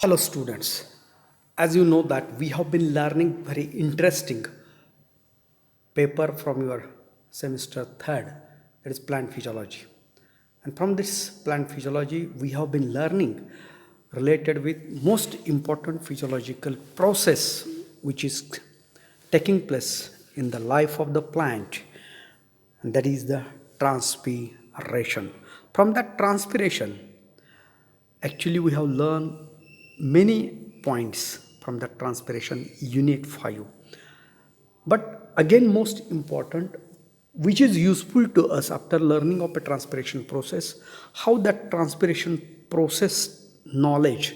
Hello students, as you know that we have been learning very interesting paper from your semester third, that is plant physiology. And from this plant physiology we have been learning related with most important physiological process which is taking place in the life of the plant, and that is the transpiration. From that transpiration, actually, we have learned many points from the transpiration unit 5. But again, most important, which is useful to us after learning of a transpiration process, how that transpiration process knowledge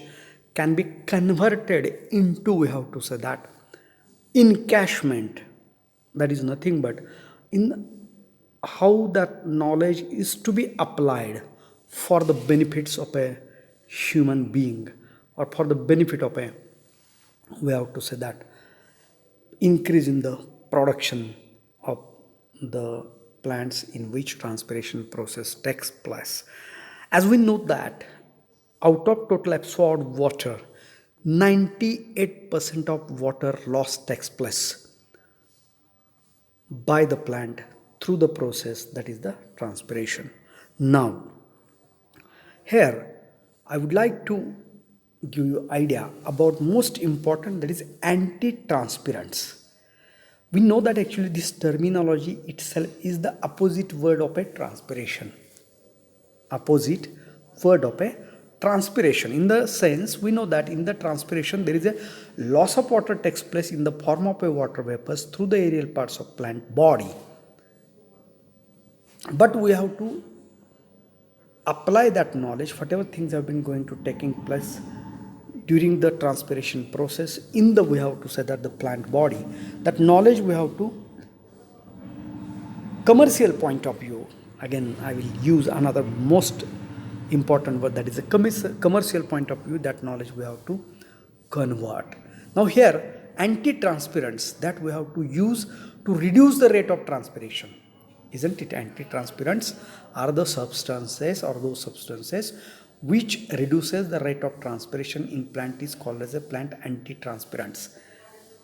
can be converted into, we have to say that, encashment. That is nothing but in how that knowledge is to be applied for the benefits of a human being, or for the benefit of a, we have to say that, increase in the production of the plants in which transpiration process takes place. As we know that out of total absorbed water, 98% of water loss takes place by the plant through the process that is the transpiration. Now, here I would like to give you idea about most important, that is anti-transpirants. We know that actually this terminology itself is the opposite word of a transpiration. Opposite word of a transpiration. In the sense, we know that in the transpiration there is a loss of water takes place in the form of a water vapors through the aerial parts of plant body. But we have to apply that knowledge, whatever things have been going to taking place during the transpiration process in the, we have to say that, the plant body. That knowledge we have to commercial point of view. Again, I will use another most important word, that is a commercial point of view. That knowledge we have to convert. Now here, anti-transpirants that we have to use to reduce the rate of transpiration. Isn't it? Anti-transpirants are the substances, or those substances which reduces the rate of transpiration in plant is called as a plant anti-transpirants.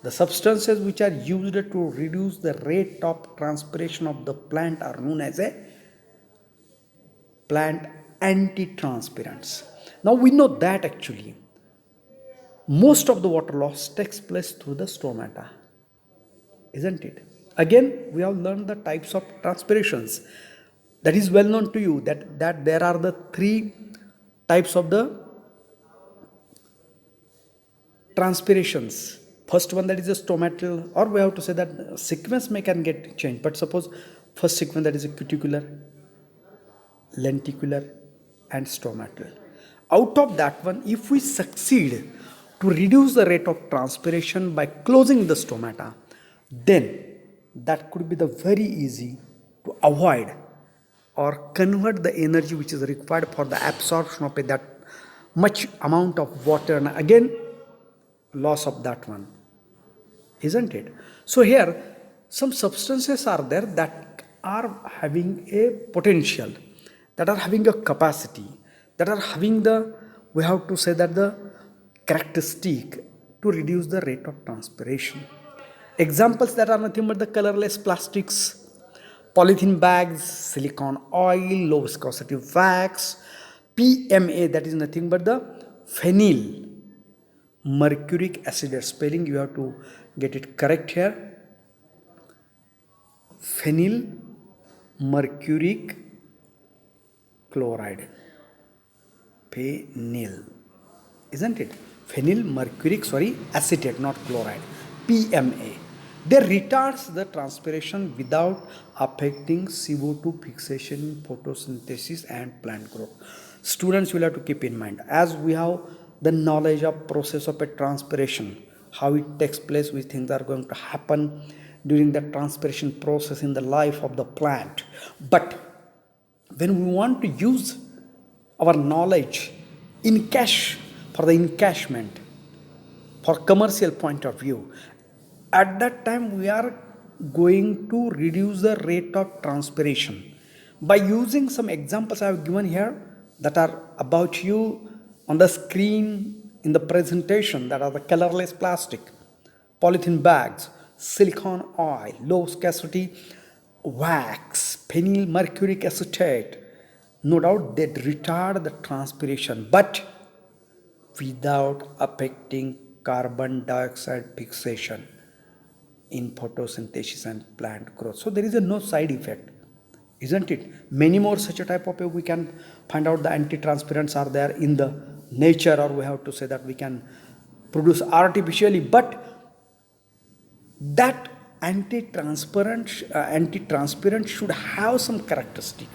The substances which are used to reduce the rate of transpiration of the plant are known as a plant anti-transpirants. Now we know that actually most of the water loss takes place through the stomata, isn't it? Again, we have learned the types of transpirations. That is well known to you that there are the three types of the transpirations. First one, that is a stomatal, or we have to say that sequence may can get changed, but suppose first sequence, that is a cuticular, lenticular and stomatal. Out of that one, if we succeed to reduce the rate of transpiration by closing the stomata, then that could be the very easy to avoid or convert the energy which is required for the absorption of that much amount of water, and again loss of that one, isn't it? So here some substances are there that are having a potential, that are having a capacity, that are having the, we have to say that, the characteristic to reduce the rate of transpiration. Examples that are nothing but the colorless plastics, polythene bags, silicone oil, low viscosity wax, PMA, that is nothing but the phenyl mercuric acid. Spelling you have to get it correct here. Phenyl mercuric chloride. Phenyl, isn't it? Phenyl mercuric, acetate, not chloride. PMA. They retards the transpiration without affecting CO2 fixation, photosynthesis and plant growth. Students will have to keep in mind, as we have the knowledge of process of a transpiration, how it takes place, which things are going to happen during the transpiration process in the life of the plant. But when we want to use our knowledge in cash for the encashment, for commercial point of view, at that time we are going to reduce the rate of transpiration by using some examples I have given here that are about you on the screen in the presentation, that are the colorless plastic, polythene bags, silicone oil, low viscosity wax, phenyl mercuric acetate, no doubt they retard the transpiration, but without affecting carbon dioxide fixation in photosynthesis and plant growth. So there is no side effect, isn't it? Many more such a type of we can find out the anti-transpirants are there in the nature, or we have to say that we can produce artificially, but that anti-transparent should have some characteristic,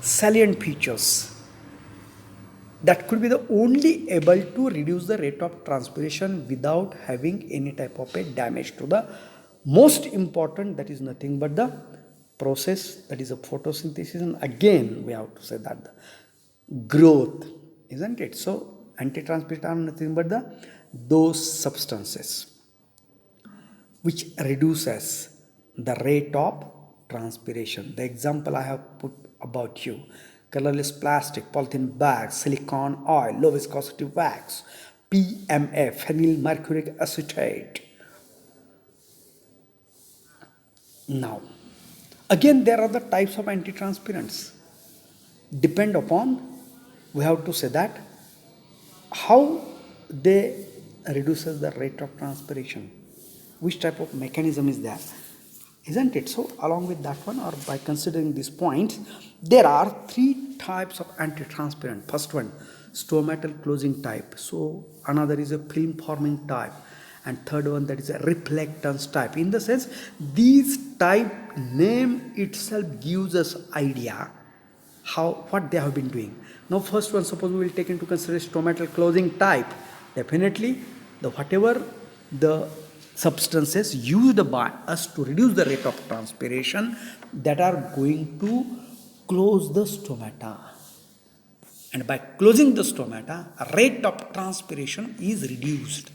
salient features that could be the only able to reduce the rate of transpiration without having any type of a damage to the most important, that is nothing but the process, that is a photosynthesis, and again we have to say that the growth, isn't it? So anti-transpirant are nothing but those substances which reduces the rate of transpiration. The example I have put about you: colorless plastic, polythene bags, silicone oil, low viscosity wax, PMA, phenyl mercuric acetate. Now, again there are the types of anti-transpirants. Depend upon, we have to say that, how they reduces the rate of transpiration, which type of mechanism is there, isn't it? So along with that one, or by considering these points, there are three types of anti-transparent. First one, stomatal closing type. So another is a film forming type, and third one, that is a reflectance type. In the sense, these type name itself gives us idea what they have been doing. Now first one, suppose we will take into consideration stomatal closing type. Definitely the whatever the substances used by us to reduce the rate of transpiration, that are going to close the stomata, and by closing the stomata, rate of transpiration is reduced.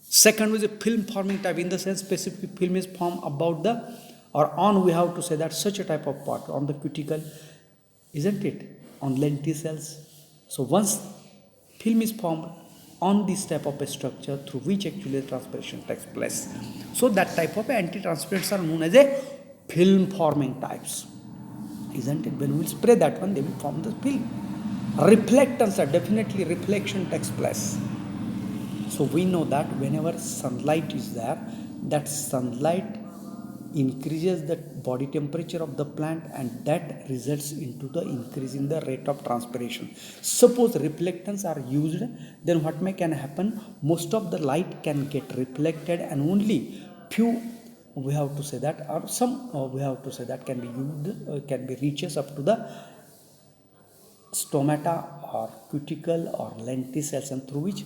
Second is a film forming type. In the sense, specific film is formed about the, or on, we have to say that, such a type of part on the cuticle, isn't it, on lenticels. So once film is formed on this type of a structure through which actually transpiration takes place, so that type of anti-transpirants are known as a film forming types, isn't it? When we spray that one, they will form the film. Reflectance are definitely reflection takes place. So we know that whenever sunlight is there, that sunlight increases the body temperature of the plant, and that results into the increase in the rate of transpiration. Suppose reflectants are used, then what can happen? Most of the light can get reflected, and only few, we have to say that, or some we have to say that, can be used, can be reaches up to the stomata or cuticle or lenticels, and through which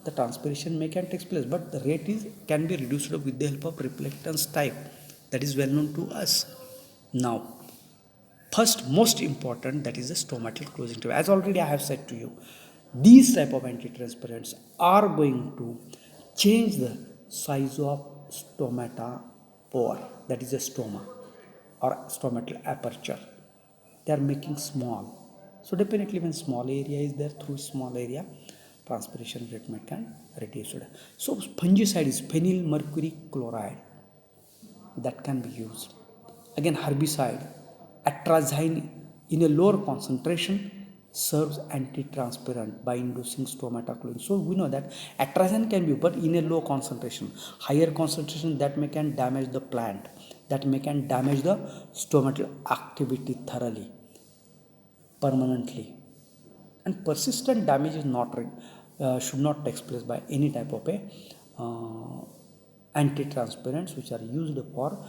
the transpiration can take place, but the rate can be reduced with the help of reflectance type, that is well known to us. Now, first most important, that is the stomatal closing type. As already I have said to you, these type of anti-transpirants are going to change the size of stomata pore, that is a stoma or stomatal aperture. They are making small. So definitely when small area is there, through small area, transpiration rate can reduce. So fungicide is phenyl mercury chloride, that can be used. Again, herbicide, atrazine in a lower concentration serves anti-transpirant by inducing stomata closing. So we know that atrazine can be, but in a low concentration. Higher concentration, that can damage the plant, that can damage the stomatal activity thoroughly, permanently, and persistent damage is not should not take place by any type of a anti-transpirants which are used for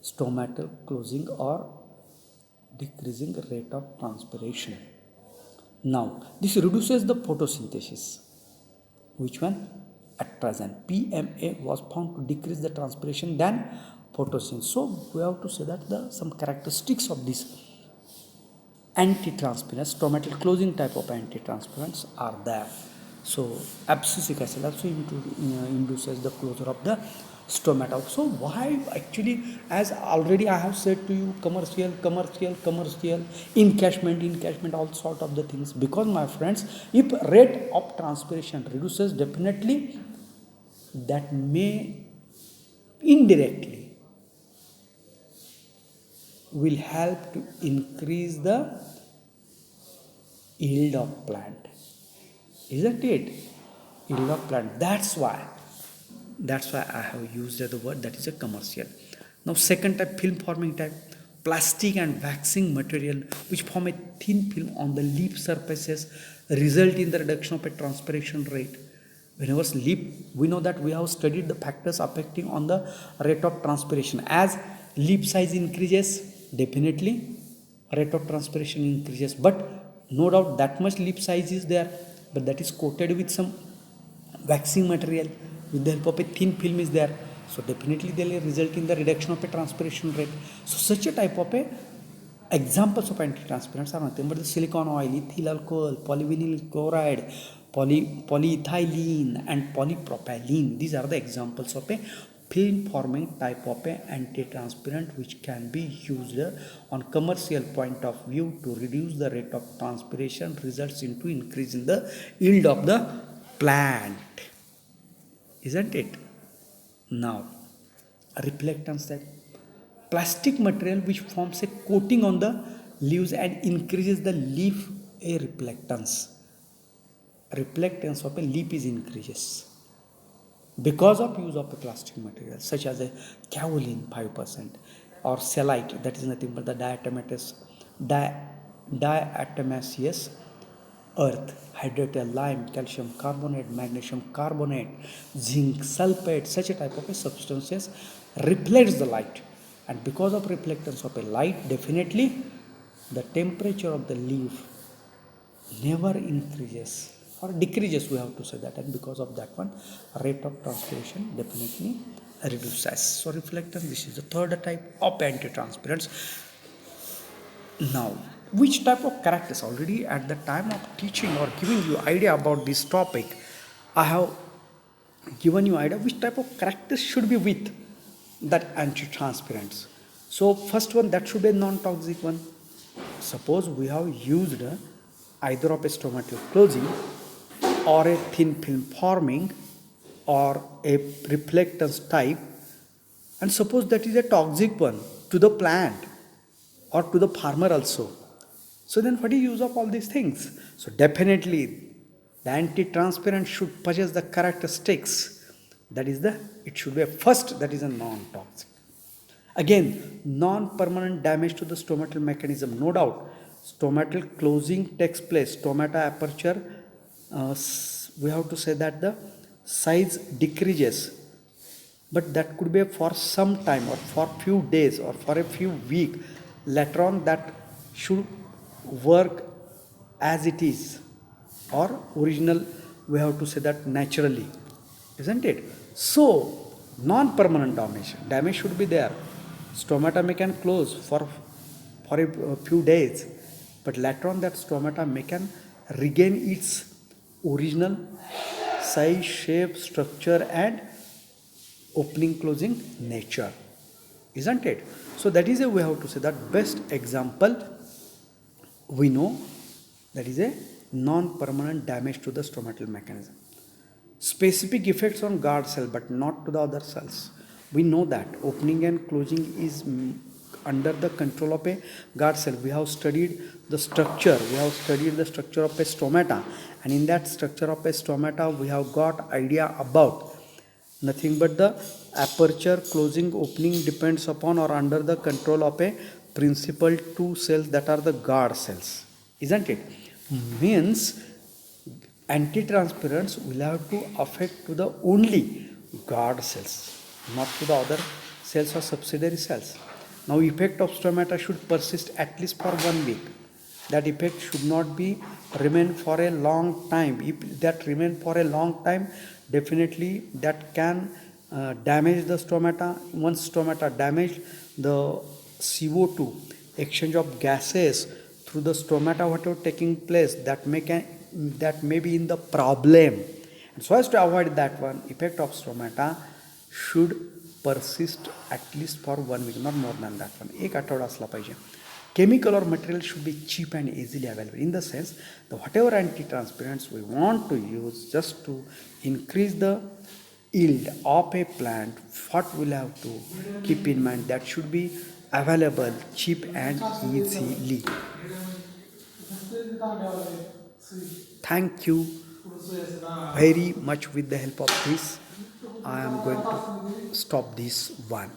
stomatal closing or decreasing rate of transpiration. Now, this reduces the photosynthesis. Which one? Atrazine. PMA was found to decrease the transpiration than photosynthesis. So we have to say that some characteristics of this anti-transpirants, stomatal closing type of anti-transpirants are there. So abscisic acid also induces the closure of the stomata. So why actually, as already I have said to you, commercial, encashment, all sort of the things. Because my friends, if rate of transpiration reduces, definitely that may indirectly will help to increase the yield of plant, isn't it? Yield of plant. That's why I have used the word that is a commercial. Now second type, film forming type, plastic and waxing material which form a thin film on the leaf surfaces result in the reduction of a transpiration rate. Whenever leaf, we know that we have studied the factors affecting on the rate of transpiration. As leaf size increases, definitely rate of transpiration increases, but no doubt that much leaf size is there, but that is coated with some waxing material with the help of a thin film is there, so definitely they will result in the reduction of a transpiration rate. So such a type of a examples of antitranspirants are nothing but the silicon oil, ethyl alcohol, polyvinyl chloride, polyethylene and polypropylene. These are the examples of a film forming type of a antitranspirant which can be used on commercial point of view to reduce the rate of transpiration, results into increase in the yield of the plant, isn't it? Now, reflectance type, plastic material which forms a coating on the leaves and increases the leaf a reflectance of a leaf is increases because of use of a plastic material such as a kaolin 5% or cellite, that is nothing but the diatomaceous earth, hydrated lime, calcium carbonate, magnesium carbonate, zinc sulfate, such a type of a substances reflects the light, and because of reflectance of a light, definitely the temperature of the leaf never increases or decreases, we have to say that, and because of that one rate of transpiration definitely reduces. So reflectance, this is the third type of antitranspirants. Now, which type of characters? Already at the time of teaching or giving you idea about this topic, I have given you idea which type of characters should be with that antitranspirants. So first one, that should be a non-toxic one. Suppose we have used either of a stomatal closing or a thin film forming or a reflectance type, and suppose that is a toxic one to the plant or to the farmer also. So then what is use of all these things? So definitely the anti-transparent should possess the characteristics. That is it should be a first, that is a non-toxic. Again, non-permanent damage to the stomatal mechanism, no doubt. Stomatal closing takes place, stomata aperture, we have to say that the size decreases, but that could be for some time or for few days or for a few weeks. Later on that should work as it is or original, we have to say that naturally, isn't it? So non-permanent damage should be there. Stomata may can close for a few days, but later on that stomata may can regain its original size, shape, structure and opening closing nature, isn't it? So that is a way how to say that best example we know, that is a non-permanent damage to the stomatal mechanism. Specific effects on guard cell but not to the other cells. We know that opening and closing is under the control of a guard cell. We have studied the structure, of a stomata, and in that structure of a stomata we have got idea about nothing but the aperture, closing, opening depends upon or under the control of a principal two cells, that are the guard cells, isn't it? Means antitranspirants will have to affect to the only guard cells, not to the other cells or subsidiary cells. Now effect of stomata should persist at least for 1 week. That effect should not be remain for a long time. If that remain for a long time, definitely that can damage the stomata. Once stomata damaged, the CO2 exchange of gases through the stomata, whatever taking place, that may be in the problem. And so as to avoid that one, effect of stomata should persist at least for 1 week, not more than that one. एक आठवडा असला पाहिजे. Chemical or material should be cheap and easily available, in the sense that whatever anti-transpirants we want to use just to increase the yield of a plant, what we'll have to keep in mind, that should be available cheap and easily. Thank you very much. With the help of this, I am going to stop this one.